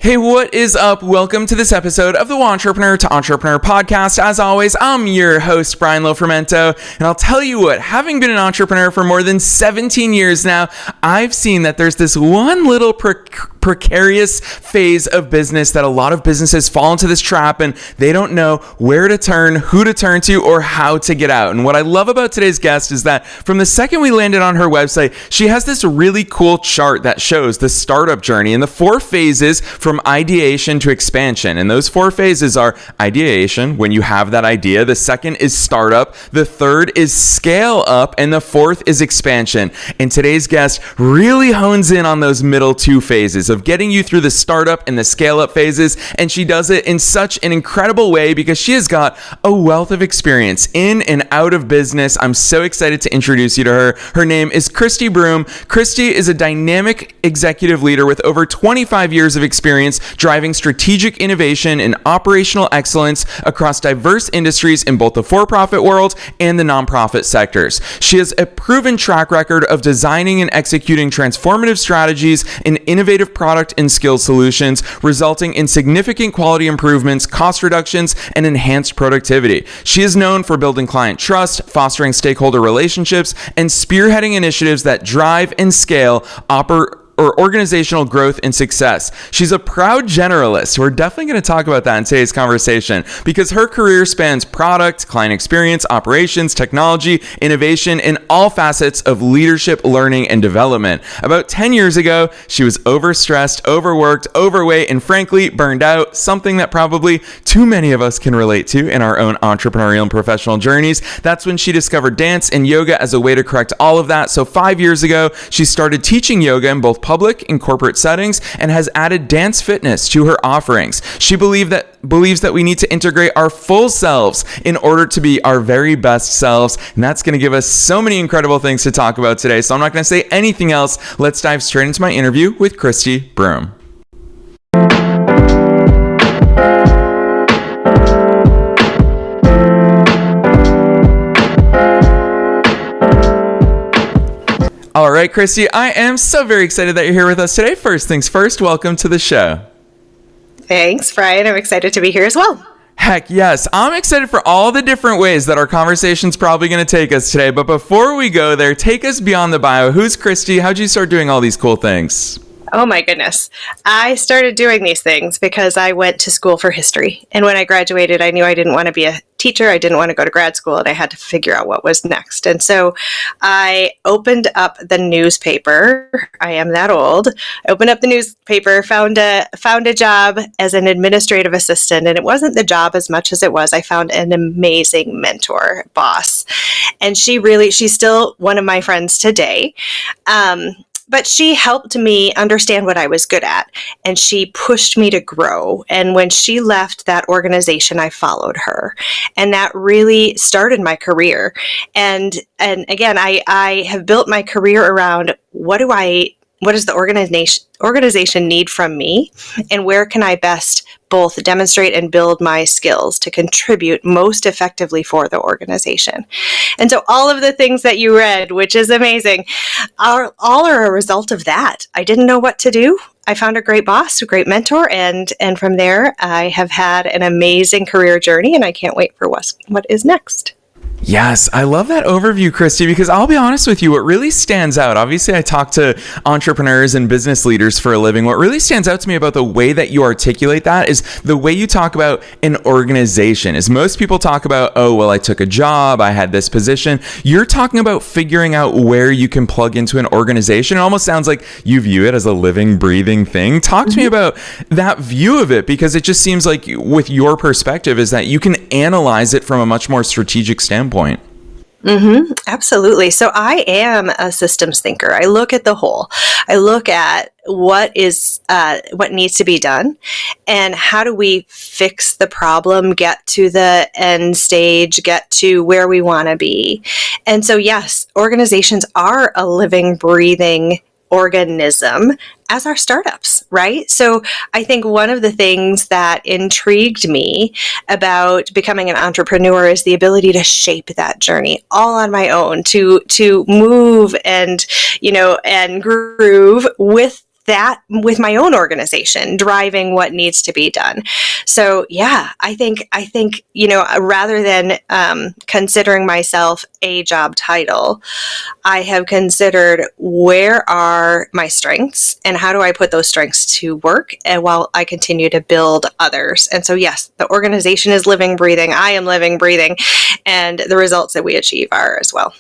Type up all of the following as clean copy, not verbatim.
Hey, what is up? Welcome to this episode of the Entrepreneur to Entrepreneur podcast. As always, I'm your host, Brian Lofermento, and I'll tell you what, having been an entrepreneur for more than 17 years now, I've seen that there's this one little precarious phase of business that a lot of businesses fall into this trap and they don't know where to turn, who to turn to, or how to get out. And what I love about today's guest is that from the second we landed on her website, she has this really cool chart that shows the startup journey and the 4 phases from ideation to expansion. And those 4 phases are ideation, when you have that idea. The second is startup. The third is scale up. And the fourth is expansion. And today's guest really hones in on those middle 2 phases of getting you through the startup and the scale up phases. And she does it in such an incredible way because she has got a wealth of experience in and out of business. I'm so excited to introduce you to her. Her name is Kristi Broom. Kristi is a dynamic executive leader with over 25 years of experience driving strategic innovation and operational excellence across diverse industries in both the for-profit world and the nonprofit sectors. She has a proven track record of designing and executing transformative strategies and innovative product and skill solutions, resulting in significant quality improvements, cost reductions, and enhanced productivity. She is known for building client trust, fostering stakeholder relationships, and spearheading initiatives that drive and scale organizational growth and success. She's a proud generalist. We're definitely going to talk about that in today's conversation because her career spans product, client experience, operations, technology, innovation, and all facets of leadership, learning, and development. About 10 years ago, she was overstressed, overworked, overweight, and frankly, burned out, something that probably too many of us can relate to in our own entrepreneurial and professional journeys. That's when she discovered dance and yoga as a way to correct all of that. So 5 years ago, she started teaching yoga in both public and corporate settings and has added dance fitness to her offerings. She believes that we need to integrate our full selves in order to be our very best selves. And that's going to give us so many incredible things to talk about today. So I'm not going to say anything else. Let's dive straight into my interview with Kristi Broom. All right, Kristi, I am so very excited that you're here with us today. First things first, welcome to the show. Thanks, Brian. I'm excited to be here as well. Heck yes. I'm excited for all the different ways that our conversation's probably going to take us today. But before we go there, take us beyond the bio. Who's Kristi? How'd you start doing all these cool things? Oh my goodness. I started doing these things because I went to school for history. And when I graduated, I knew I didn't want to be a teacher. I didn't want to go to grad school, and I had to figure out what was next. And so I opened up the newspaper. I am that old. I opened up the newspaper, found a job as an administrative assistant. And it wasn't the job as much as it was I found an amazing mentor, boss. And she's still one of my friends today. But she helped me understand what I was good at, and she pushed me to grow. And when she left that organization, I followed her, and that really started my career. And again, I have built my career around what does the organization need from me, and where can I best both demonstrate and build my skills to contribute most effectively for the organization. And so all of the things that you read, which is amazing, are a result of that. I didn't know what to do. I found a great boss, a great mentor, and from there I have had an amazing career journey, and I can't wait for what is next. Yes, I love that overview, Kristi, because I'll be honest with you, what really stands out, obviously I talk to entrepreneurs and business leaders for a living. What really stands out to me about the way that you articulate that is the way you talk about an organization. Is most people talk about, oh, well, I took a job, I had this position. You're talking about figuring out where you can plug into an organization. It almost sounds like you view it as a living, breathing thing. Talk to me about that view of it, because it just seems like with your perspective is that you can analyze it from a much more strategic standpoint. Absolutely. So I am a systems thinker. I look at the whole. I look at what needs to be done, and how do we fix the problem, get to the end stage, get to where we want to be. And so, yes, organizations are a living, breathing organism, as are startups, right? So I think one of the things that intrigued me about becoming an entrepreneur is the ability to shape that journey all on my own, to move and groove with that with my own organization, driving what needs to be done. So yeah, I think, rather than considering myself a job title, I have considered where are my strengths and how do I put those strengths to work, and while I continue to build others. And so yes, the organization is living, breathing. I am living, breathing, and the results that we achieve are as well.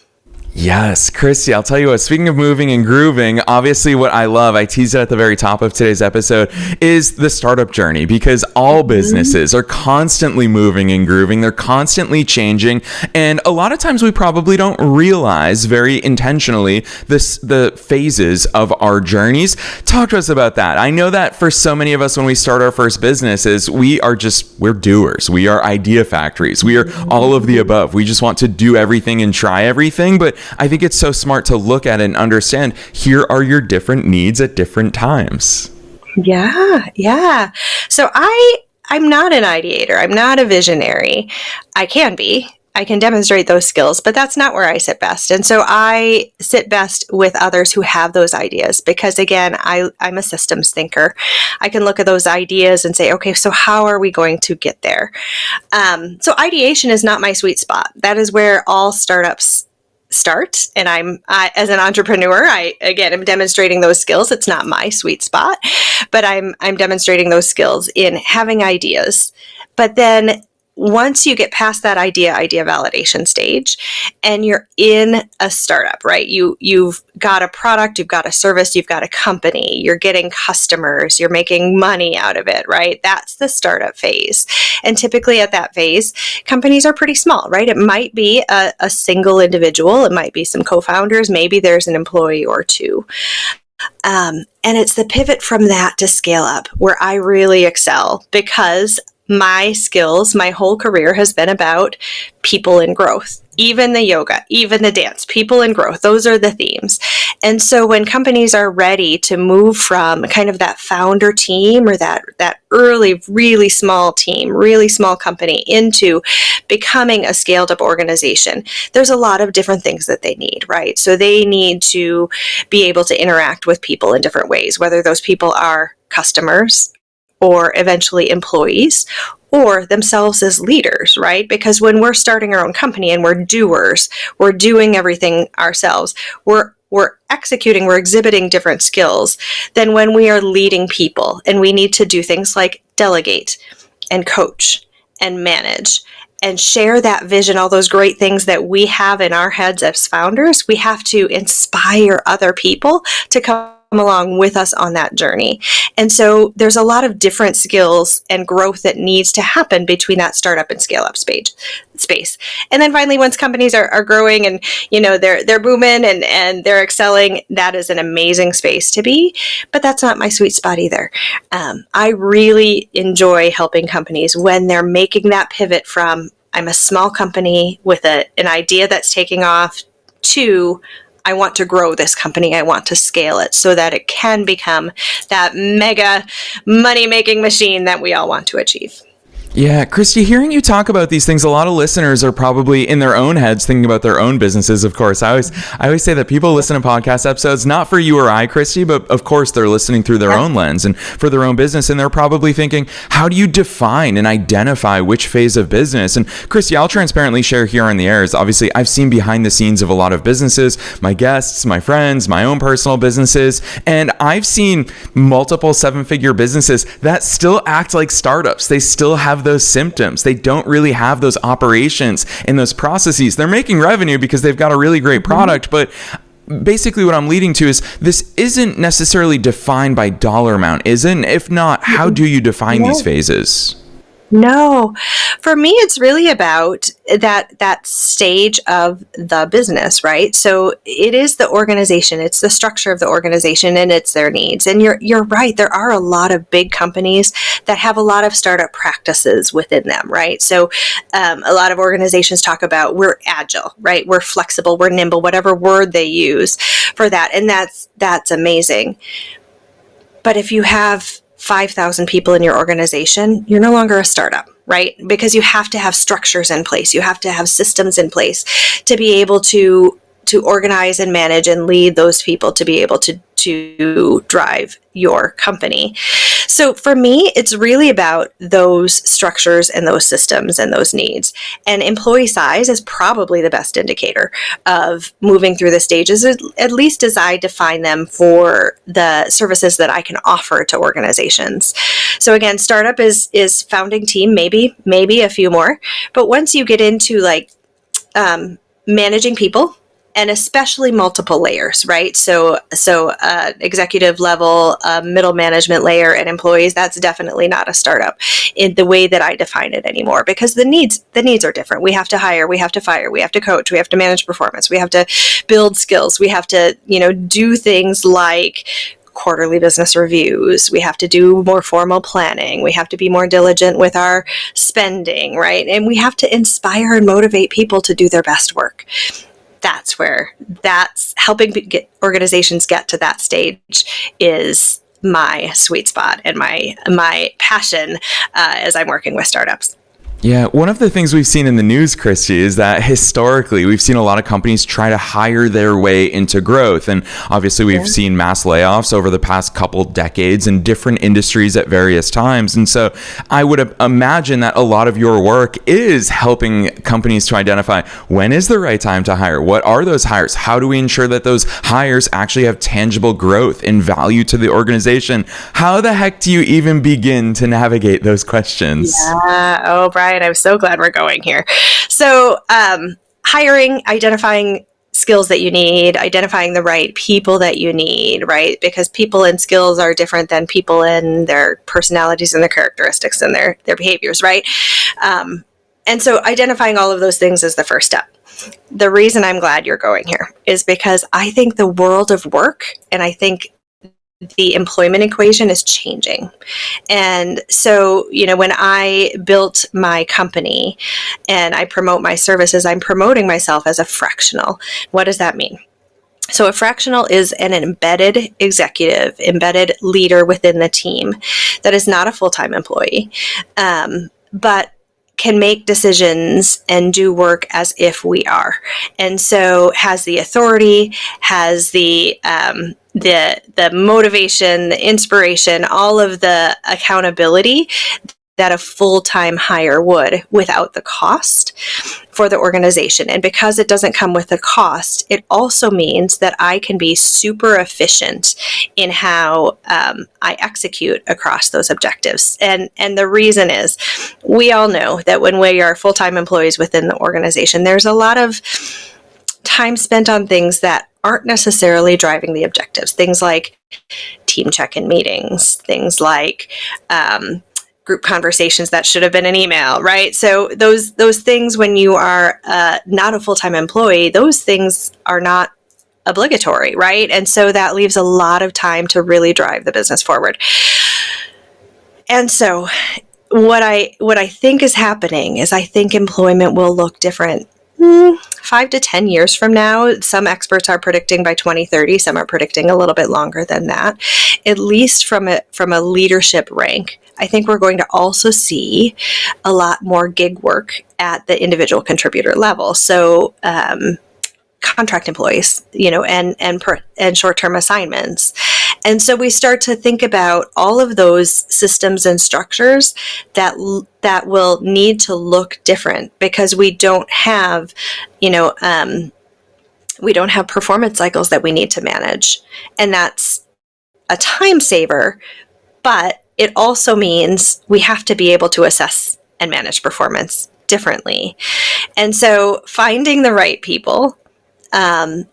Yes, Kristi, I'll tell you what, speaking of moving and grooving, obviously what I love, I teased it at the very top of today's episode, is the startup journey, because all businesses are constantly moving and grooving. They're constantly changing. And a lot of times we probably don't realize very intentionally the phases of our journeys. Talk to us about that. I know that for so many of us, when we start our first businesses, we're doers. We are idea factories. We are all of the above. We just want to do everything and try everything. But I think it's so smart to look at it and understand, here are your different needs at different times. Yeah. So I'm not an ideator. I'm not a visionary. I can be. I can demonstrate those skills, but that's not where I sit best. And so I sit best with others who have those ideas, because again, I'm a systems thinker. I can look at those ideas and say, okay, so how are we going to get there? So ideation is not my sweet spot. That is where all startups start. And as an entrepreneur, I am demonstrating those skills. It's not my sweet spot, but I'm demonstrating those skills in having ideas. But then once you get past that idea validation stage and you're in a startup, right? You've got a product, you've got a service, you've got a company, you're getting customers, you're making money out of it, right? That's the startup phase. And typically at that phase, companies are pretty small, right? It might be a single individual, it might be some co-founders, maybe there's an employee or two. And it's the pivot from that to scale up where I really excel, because my skills, my whole career has been about people and growth. Even the yoga, even the dance, people and growth, those are the themes. And so when companies are ready to move from kind of that founder team or that early, really small team, really small company into becoming a scaled up organization, there's a lot of different things that they need, right? So they need to be able to interact with people in different ways, whether those people are customers or eventually employees, or themselves as leaders, right? Because when we're starting our own company and we're doers, we're doing everything ourselves, we're executing, we're exhibiting different skills than when we are leading people and we need to do things like delegate and coach and manage and share that vision, all those great things that we have in our heads as founders. We have to inspire other people to come along with us on that journey. And so there's a lot of different skills and growth that needs to happen between that startup and scale up space. And then finally, once companies are growing and they're booming and they're excelling, that is an amazing space to be. But that's not my sweet spot either. I really enjoy helping companies when they're making that pivot from I'm a small company with an idea that's taking off to I want to grow this company. I want to scale it so that it can become that mega money-making machine that we all want to achieve. Yeah, Kristi, hearing you talk about these things, a lot of listeners are probably in their own heads thinking about their own businesses, of course. I always say that people listen to podcast episodes, not for you or I, Kristi, but of course they're listening through their own lens and for their own business. And they're probably thinking, how do you define and identify which phase of business? And Kristi, I'll transparently share here on the air is obviously I've seen behind the scenes of a lot of businesses, my guests, my friends, my own personal businesses, and I've seen multiple 7-figure businesses that still act like startups. They still have those symptoms. They don't really have those operations and those processes. They're making revenue because they've got a really great product, but basically what I'm leading to is this isn't necessarily defined by dollar amount, isn't? If not, how do you define these phases? No, for me, it's really about that stage of the business, right? So it is the organization, it's the structure of the organization, and it's their needs. And you're right. There are a lot of big companies that have a lot of startup practices within them, right? So a lot of organizations talk about we're agile, right? We're flexible, we're nimble, whatever word they use for that, and that's amazing. But if you have 5,000 people in your organization, you're no longer a startup, right? Because you have to have structures in place. You have to have systems in place to be able to to organize and manage and lead those people to be able to drive your company. So for me, it's really about those structures and those systems and those needs. And employee size is probably the best indicator of moving through the stages, at least as I define them for the services that I can offer to organizations. So again, startup is founding team, maybe a few more. But once you get into like managing people, and especially multiple layers, right? So executive level, middle management layer, and employees, that's definitely not a startup in the way that I define it anymore, because the needs are different. We have to hire, we have to fire, we have to coach, we have to manage performance, we have to build skills, we have to, do things like quarterly business reviews. We have to do more formal planning. We have to be more diligent with our spending, right? And we have to inspire and motivate people to do their best work. That's helping organizations get to that stage is my sweet spot and my passion as I'm working with startups. Yeah, one of the things we've seen in the news, Kristi, is that historically we've seen a lot of companies try to hire their way into growth. And obviously we've seen mass layoffs over the past couple decades in different industries at various times. And so I would imagine that a lot of your work is helping companies to identify when is the right time to hire? What are those hires? How do we ensure that those hires actually have tangible growth and value to the organization? How the heck do you even begin to navigate those questions? Yeah. Oh, Brian, I'm so glad we're going here. So hiring, identifying skills that you need, identifying the right people that you need, right? Because people and skills are different than people and their personalities and their characteristics and their behaviors, right? And so identifying all of those things is the first step. The reason I'm glad you're going here is because I think the world of work, and I think the employment equation is changing. And so, when I built my company and I promote my services, I'm promoting myself as a fractional. What does that mean? So a fractional is an embedded executive, embedded leader within the team that is not a full-time employee, but can make decisions and do work as if we are. And so has the authority, has the motivation, the inspiration, all of the accountability that a full-time hire would without the cost for the organization. And because it doesn't come with a cost, it also means that I can be super efficient in how I execute across those objectives. And the reason is, we all know that when we are full-time employees within the organization, there's a lot of time spent on things that aren't necessarily driving the objectives. Things like team check-in meetings, things like group conversations that should have been an email, right? So those things, when you are not a full-time employee, those things are not obligatory, right? And so that leaves a lot of time to really drive the business forward. And so what I think is happening is, I think employment will look different 5 to 10 years from now. Some experts are predicting by 2030. Some are predicting a little bit longer than that. At least from a leadership rank, I think we're going to also see a lot more gig work at the individual contributor level. So contract employees, and short-term assignments. And so we start to think about all of those systems and structures that will need to look different, because we don't have, we don't have performance cycles that we need to manage. And that's a time saver, but it also means we have to be able to assess and manage performance differently. And so finding the right people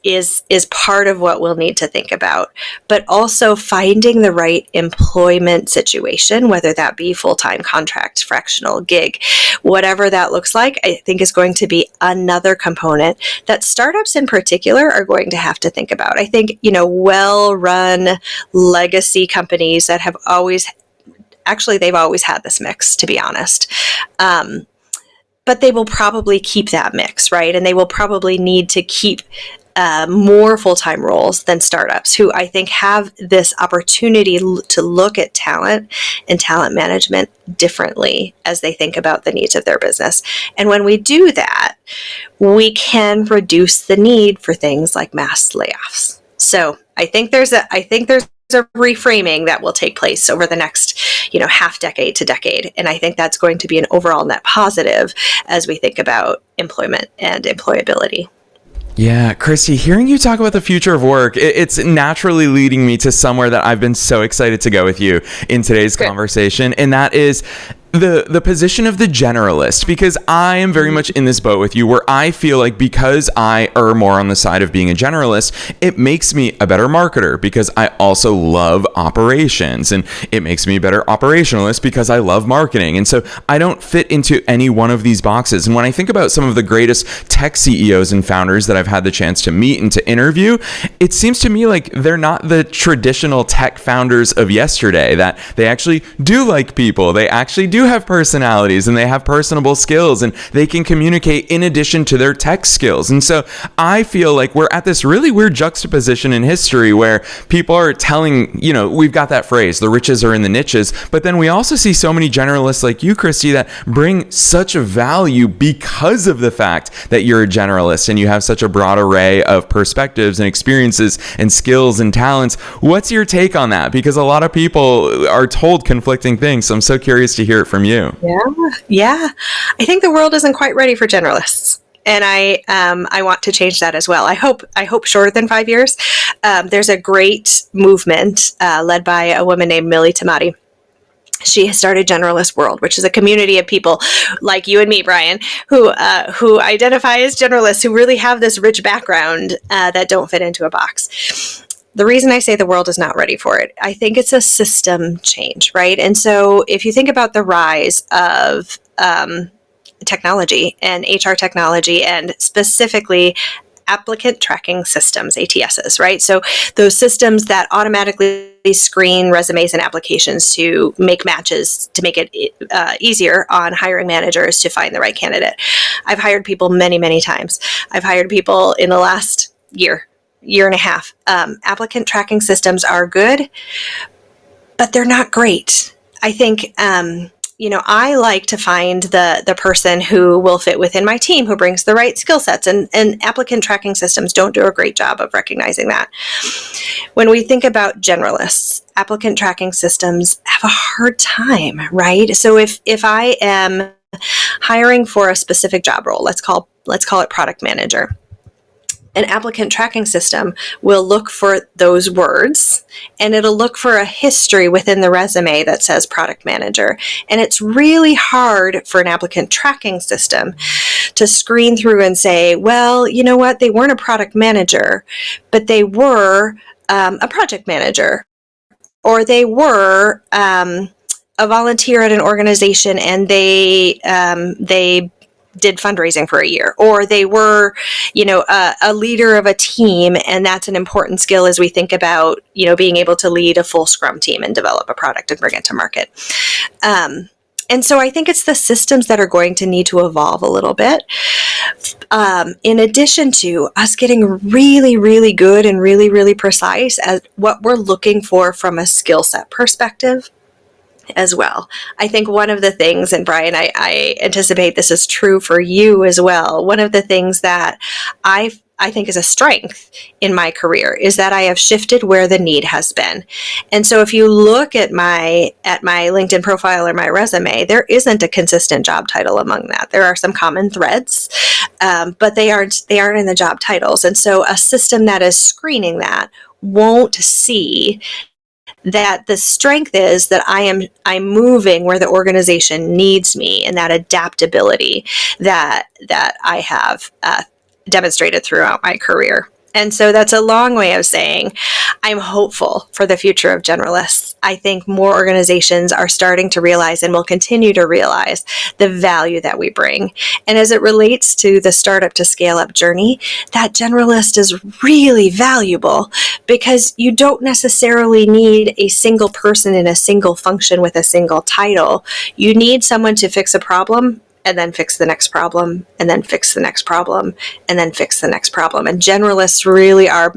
is part of what we'll need to think about, but also finding the right employment situation, whether that be full-time, contract, fractional, gig, whatever that looks like, I think is going to be another component that startups in particular are going to have to think about. I think, well-run legacy companies that have they've always had this mix, to be honest. But they will probably keep that mix, right? And they will probably need to keep more full-time roles than startups, who I think have this opportunity to look at talent and talent management differently as they think about the needs of their business. And when we do that, we can reduce the need for things like mass layoffs. So I think there's a reframing that will take place over the next, half decade to decade. And I think that's going to be an overall net positive as we think about employment and employability. Yeah, Kristi, hearing you talk about the future of work, it's naturally leading me to somewhere that I've been so excited to go with you in today's conversation. And that is the position of the generalist, because I am very much in this boat with you, where I feel like because I err more on the side of being a generalist, it makes me a better marketer because I also love operations, and it makes me a better operationalist because I love marketing. And so I don't fit into any one of these boxes. And when I think about some of the greatest tech CEOs and founders that I've had the chance to meet and to interview, it seems to me like they're not the traditional tech founders of yesterday, that they actually do like people, they actually do have personalities, and they have personable skills, and they can communicate in addition to their tech skills. And so I feel like we're at this really weird juxtaposition in history where people are telling, we've got that phrase, the riches are in the niches, but then we also see so many generalists like you, Kristi, that bring such a value because of the fact that you're a generalist and you have such a broad array of perspectives and experiences and skills and talents. What's your take on that? Because a lot of people are told conflicting things. So I'm so curious to hear it from you. Yeah. I think the world isn't quite ready for generalists. And I want to change that as well. I hope shorter than 5 years. There's a great movement led by a woman named Millie Tamati. She has started Generalist World, which is a community of people like you and me, Brian, who identify as generalists, who really have this rich background that don't fit into a box. The reason I say the world is not ready for it, I think it's a system change, right? And so if you think about the rise of technology and HR technology, and specifically applicant tracking systems, ATSs, right? So those systems that automatically screen resumes and applications to make matches, to make it easier on hiring managers to find the right candidate. I've hired people many, many times. I've hired people in the last year and a half. Applicant tracking systems are good, but they're not great. I think, I like to find the person who will fit within my team, who brings the right skill sets, and applicant tracking systems don't do a great job of recognizing that. When we think about generalists, applicant tracking systems have a hard time, right? So if I am hiring for a specific job role, let's call it product manager, an applicant tracking system will look for those words, and it'll look for a history within the resume that says product manager. And it's really hard for an applicant tracking system to screen through and say, well, you know what, they weren't a product manager, but they were a project manager, or they were a volunteer at an organization, and they did fundraising for a year, or they were, a leader of a team. And that's an important skill as we think about, being able to lead a full Scrum team and develop a product and bring it to market. And so I think it's the systems that are going to need to evolve a little bit. In addition to us getting really, really good and really, really precise at what we're looking for from a skill set perspective as well. I think one of the things, and Brian, I anticipate this is true for you as well, one of the things that I think is a strength in my career is that I have shifted where the need has been. And so if you look at my LinkedIn profile or my resume, there isn't a consistent job title among that. There are some common threads, but they aren't in the job titles. And so a system that is screening that won't see that the strength is that I'm moving where the organization needs me, and that adaptability that I have demonstrated throughout my career. And so that's a long way of saying I'm hopeful for the future of generalists. I think more organizations are starting to realize, and will continue to realize, the value that we bring. And as it relates to the startup to scale up journey, that generalist is really valuable, because you don't necessarily need a single person in a single function with a single title. You need someone to fix a problem and then fix the next problem, and then fix the next problem, and then fix the next problem. And generalists really are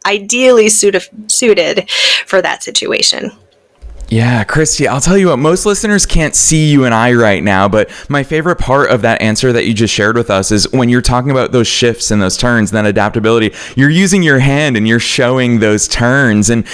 ideally suited for that situation. Yeah, Kristi, I'll tell you what, most listeners can't see you and I right now, but my favorite part of that answer that you just shared with us is when you're talking about those shifts and those turns and that adaptability, you're using your hand and you're showing those turns. And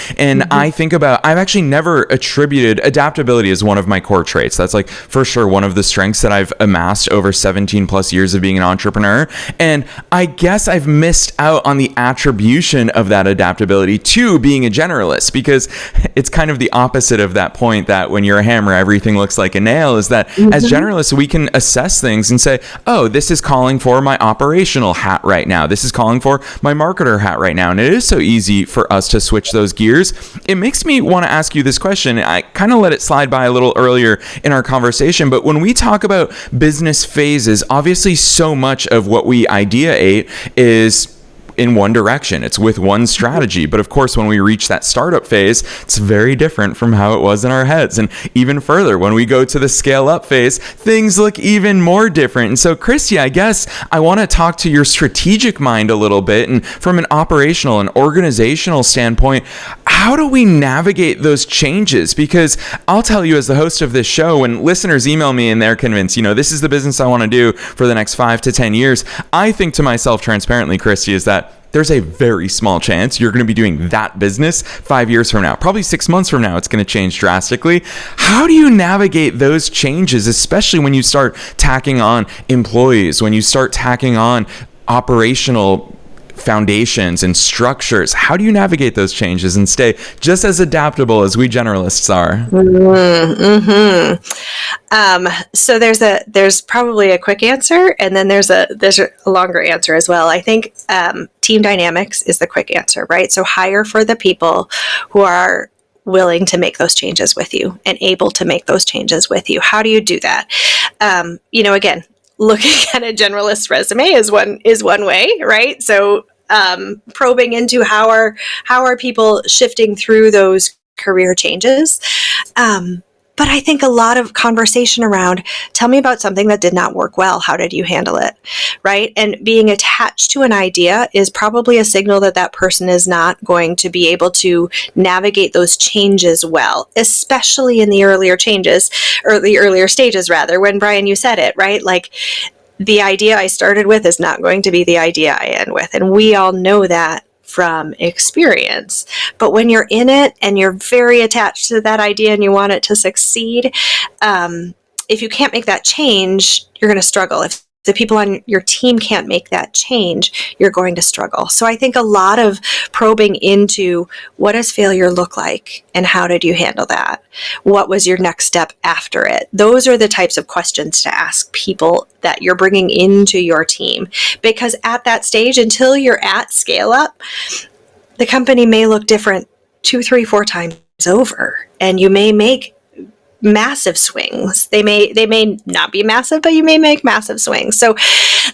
I think about, I've actually never attributed adaptability as one of my core traits. That's like for sure one of the strengths that I've amassed over 17 plus years of being an entrepreneur. And I guess I've missed out on the attribution of that adaptability to being a generalist, because it's kind of the opposite of that point that when you're a hammer, everything looks like a nail, is that as generalists, we can assess things and say, oh, this is calling for my operational hat right now. This is calling for my marketer hat right now. And it is so easy for us to switch those gears. It makes me want to ask you this question. I kind of let it slide by a little earlier in our conversation, but when we talk about business phases, obviously so much of what we ideate is in one direction. It's with one strategy. But of course, when we reach that startup phase, it's very different from how it was in our heads. And even further, when we go to the scale up phase, things look even more different. And so, Kristi, I guess I want to talk to your strategic mind a little bit. And from an operational and organizational standpoint, how do we navigate those changes? Because I'll tell you, as the host of this show, when listeners email me and they're convinced, this is the business I want to do for the next 5 to 10 years, I think to myself transparently, Kristi, is that there's a very small chance you're going to be doing that business 5 years from now. Probably 6 months from now, it's going to change drastically. How do you navigate those changes, especially when you start tacking on employees, when you start tacking on operational foundations and structures? How do you navigate those changes and stay just as adaptable as we generalists are? So there's probably a quick answer, and then there's a longer answer as well. I think team dynamics is the quick answer, right? So hire for the people who are willing to make those changes with you and able to make those changes with you. How do you do that? Again, looking at a generalist resume is one way, right? So probing into how are people shifting through those career changes. But I think a lot of conversation around, tell me about something that did not work well. How did you handle it? Right? And being attached to an idea is probably a signal that that person is not going to be able to navigate those changes well, especially in the earlier stages, when Brian, you said it, right? Like, the idea I started with is not going to be the idea I end with. And we all know that from experience. But when you're in it and you're very attached to that idea and you want it to succeed, if you can't make that change, you're going to struggle. If the people on your team can't make that change, you're going to struggle. So I think a lot of probing into what does failure look like and how did you handle that? What was your next step after it? Those are the types of questions to ask people that you're bringing into your team. Because at that stage, until you're at scale up, the company may look different 2, 3, 4 times over, and you may make massive swings. They may not be massive, but you may make massive swings. So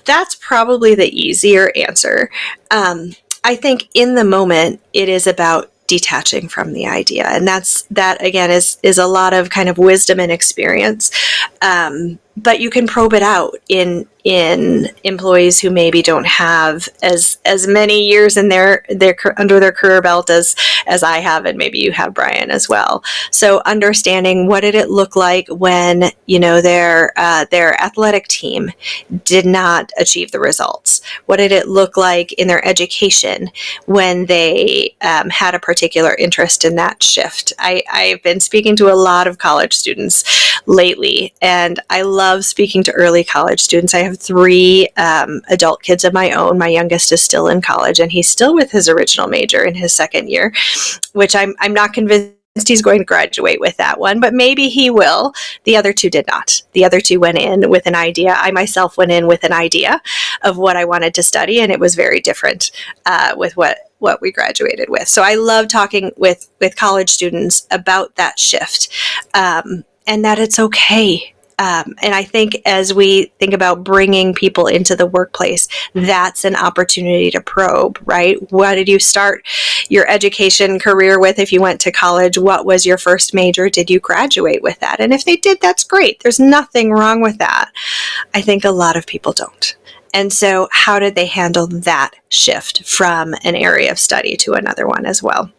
that's probably the easier answer. I think in the moment, it is about detaching from the idea. And that again is a lot of kind of wisdom and experience. But you can probe it out in employees who maybe don't have as many years in their under their career belt as I have, and maybe you have, Brian, as well. So understanding what did it look like when their athletic team did not achieve the results. What did it look like in their education when they had a particular interest in that shift? I've been speaking to a lot of college students lately, and I love speaking to early college students. I have 3 adult kids of my own. My youngest is still in college, and he's still with his original major in his second year, which I'm not convinced he's going to graduate with that one, but maybe he will. The other 2 did not. The other 2 went in with an idea. I myself went in with an idea of what I wanted to study, and it was very different with what we graduated with. So I love talking with college students about that shift, and that it's okay. And I think as we think about bringing people into the workplace, that's an opportunity to probe, right? What did you start your education career with? If you went to college, what was your first major? Did you graduate with that? And if they did, that's great. There's nothing wrong with that. I think a lot of people don't. And so how did they handle that shift from an area of study to another one as well?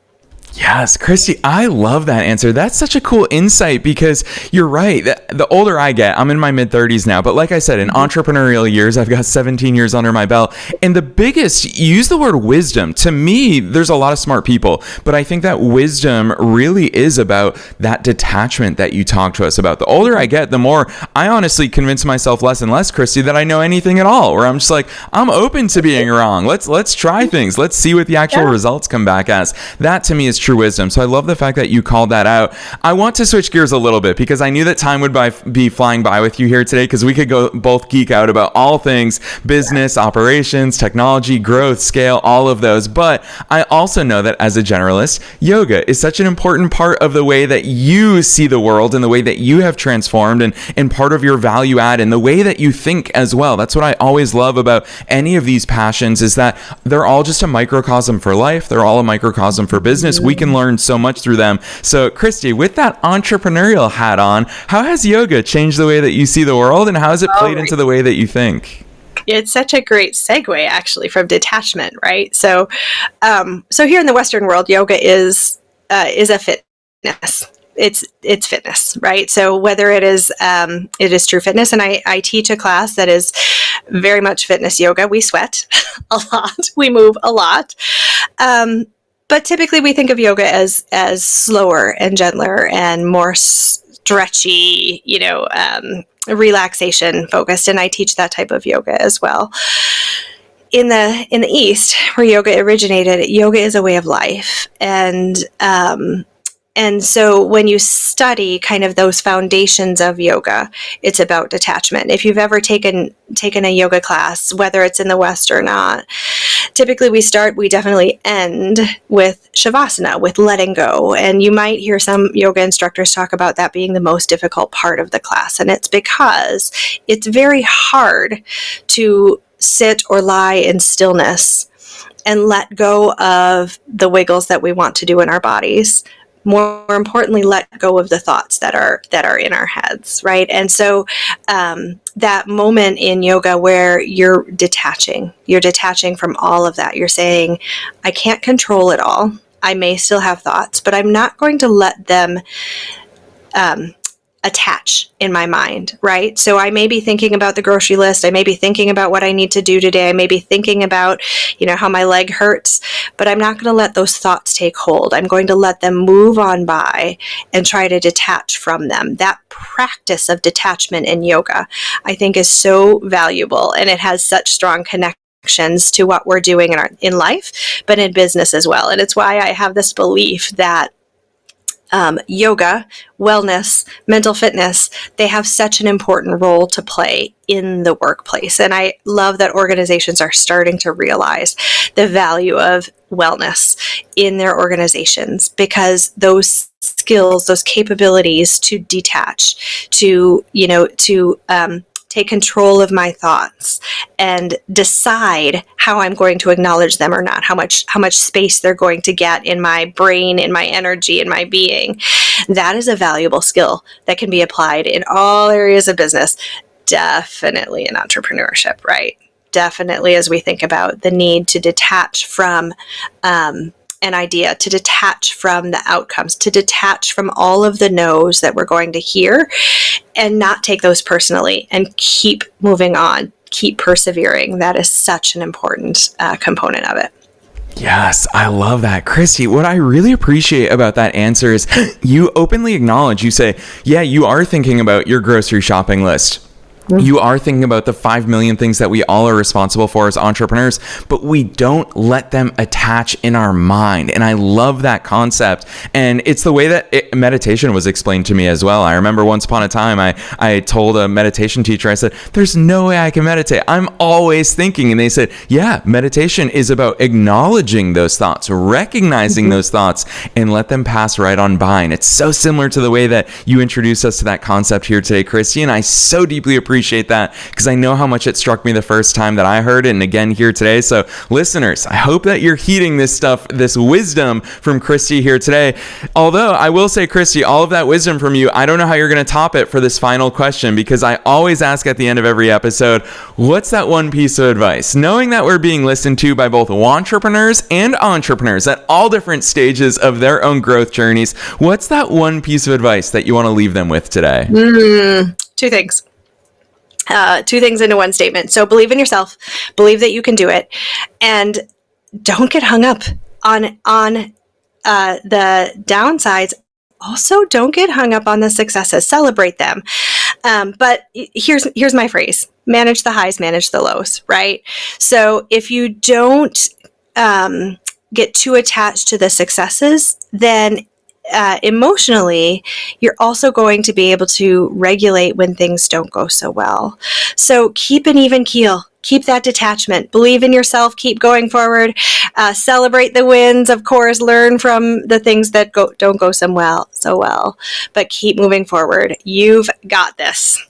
Yes, Kristi, I love that answer. That's such a cool insight because you're right. The older I get, I'm in my mid-30s now, but like I said, in entrepreneurial years, I've got 17 years under my belt. And the biggest, use the word wisdom. To me, there's a lot of smart people, but I think that wisdom really is about that detachment that you talk to us about. The older I get, the more I honestly convince myself less and less, Kristi, that I know anything at all, where I'm just like, I'm open to being wrong. Let's try things. Let's see what the actual results come back as. That to me is true wisdom. So I love the fact that you called that out. I want to switch gears a little bit because I knew that time would be flying by with you here today because we could go both geek out about all things business, operations, technology, growth, scale, all of those. But I also know that as a generalist, yoga is such an important part of the way that you see the world and the way that you have transformed and part of your value add and the way that you think as well. That's what I always love about any of these passions is that they're all just a microcosm for life. They're all a microcosm for business. We can learn so much through them. So Kristi, with that entrepreneurial hat on, how has yoga changed the way that you see the world and how has it played into the way that you think? It's such a great segue actually from detachment, right? So here in the Western world, yoga is a fitness. It's fitness, right? So whether it is true fitness, and I teach a class that is very much fitness yoga. We sweat a lot, we move a lot, but typically we think of yoga as slower and gentler and more stretchy, relaxation focused, and I teach that type of yoga as well. In the East, where yoga originated, yoga is a way of life, and so when you study kind of those foundations of yoga, it's about detachment. If you've ever taken a yoga class, whether it's in the West or not, typically we definitely end with shavasana, with letting go. And you might hear some yoga instructors talk about that being the most difficult part of the class. And it's because it's very hard to sit or lie in stillness and let go of the wiggles that we want to do in our bodies. More importantly, let go of the thoughts that are in our heads, right? And so that moment in yoga where you're detaching from all of that. You're saying, I can't control it all. I may still have thoughts, but I'm not going to let them attach in my mind, right? So I may be thinking about the grocery list. I may be thinking about what I need to do today. I may be thinking about, how my leg hurts, but I'm not going to let those thoughts take hold. I'm going to let them move on by and try to detach from them. That practice of detachment in yoga, I think, is so valuable, and it has such strong connections to what we're doing in life, but in business as well. And it's why I have this belief that yoga, wellness, mental fitness, they have such an important role to play in the workplace. And I love that organizations are starting to realize the value of wellness in their organizations, because those skills, those capabilities to detach, to take control of my thoughts and decide how I'm going to acknowledge them or not, how much space they're going to get in my brain, in my energy, in my being. That is a valuable skill that can be applied in all areas of business, definitely in entrepreneurship, right? Definitely as we think about the need to detach from an idea, to detach from the outcomes, to detach from all of the no's that we're going to hear and not take those personally and keep moving on, keep persevering. That is such an important component of it. Yes, I love that. Kristi, what I really appreciate about that answer is you openly acknowledge, you say, yeah, you are thinking about your grocery shopping list. You are thinking about the 5 million things that we all are responsible for as entrepreneurs, but we don't let them attach in our mind. And I love that concept. And it's the way that meditation was explained to me as well. I remember once upon a time, I told a meditation teacher, I said, there's no way I can meditate. I'm always thinking. And they said, yeah, meditation is about acknowledging those thoughts, recognizing those thoughts, and let them pass right on by. And it's so similar to the way that you introduced us to that concept here today, Kristi. And I so deeply appreciate that because I know how much it struck me the first time that I heard it, and again here today. So listeners, I hope that you're heeding this stuff, this wisdom from Kristi here today. Although I will say, Kristi, all of that wisdom from you, I don't know how you're going to top it for this final question, because I always ask at the end of every episode, what's that one piece of advice? Knowing that we're being listened to by both entrepreneurs and entrepreneurs at all different stages of their own growth journeys, what's that one piece of advice that you want to leave them with today? Two things. Two things into one statement. So believe in yourself, believe that you can do it, and don't get hung up on the downsides. Also, don't get hung up on the successes. Celebrate them. But here's my phrase: manage the highs, manage the lows. Right. So if you don't get too attached to the successes, then emotionally, you're also going to be able to regulate when things don't go so well. So keep an even keel. Keep that detachment. Believe in yourself. Keep going forward. Celebrate the wins, of course. Learn from the things that don't go so well. But keep moving forward. You've got this.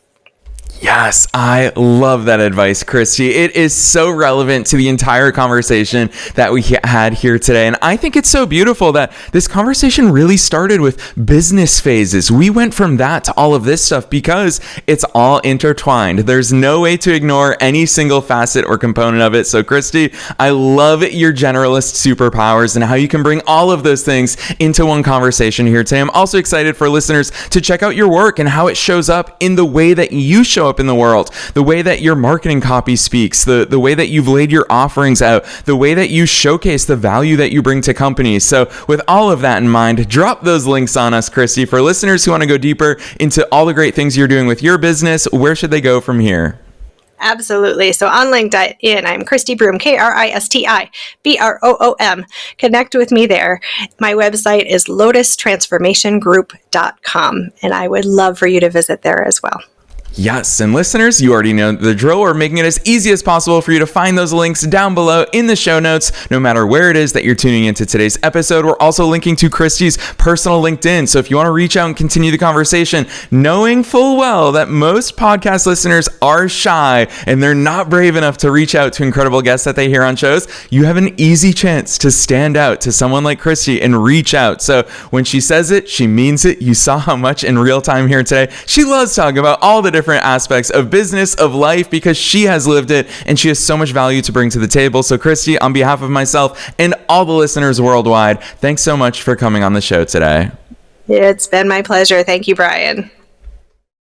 Yes, I love that advice, Kristi. It is so relevant to the entire conversation that we had here today. And I think it's so beautiful that this conversation really started with business phases. We went from that to all of this stuff because it's all intertwined. There's no way to ignore any single facet or component of it. So, Kristi, I love your generalist superpowers and how you can bring all of those things into one conversation here today. I'm also excited for listeners to check out your work and how it shows up in the way that you show up in the world, the way that your marketing copy speaks, the way that you've laid your offerings out, the way that you showcase the value that you bring to companies. So with all of that in mind, drop those links on us, Kristi. For listeners who want to go deeper into all the great things you're doing with your business, where should they go from here? Absolutely. So on LinkedIn, I'm Kristi Broom, KristiBroom. Connect with me there. My website is lotustransformationgroup.com, and I would love for you to visit there as well. Yes, and listeners, you already know the drill. We're making it as easy as possible for you to find those links down below in the show notes, no matter where it is that you're tuning into today's episode. We're also linking to Kristi's personal LinkedIn. So if you want to reach out and continue the conversation, knowing full well that most podcast listeners are shy and they're not brave enough to reach out to incredible guests that they hear on shows, you have an easy chance to stand out to someone like Kristi and reach out. So when she says it, she means it. You saw how much in real time here today. She loves talking about all the different aspects of business, of life, because she has lived it and she has so much value to bring to the table. So Kristi, on behalf of myself and all the listeners worldwide, thanks so much for coming on the show today. It's been my pleasure. Thank you, Brian.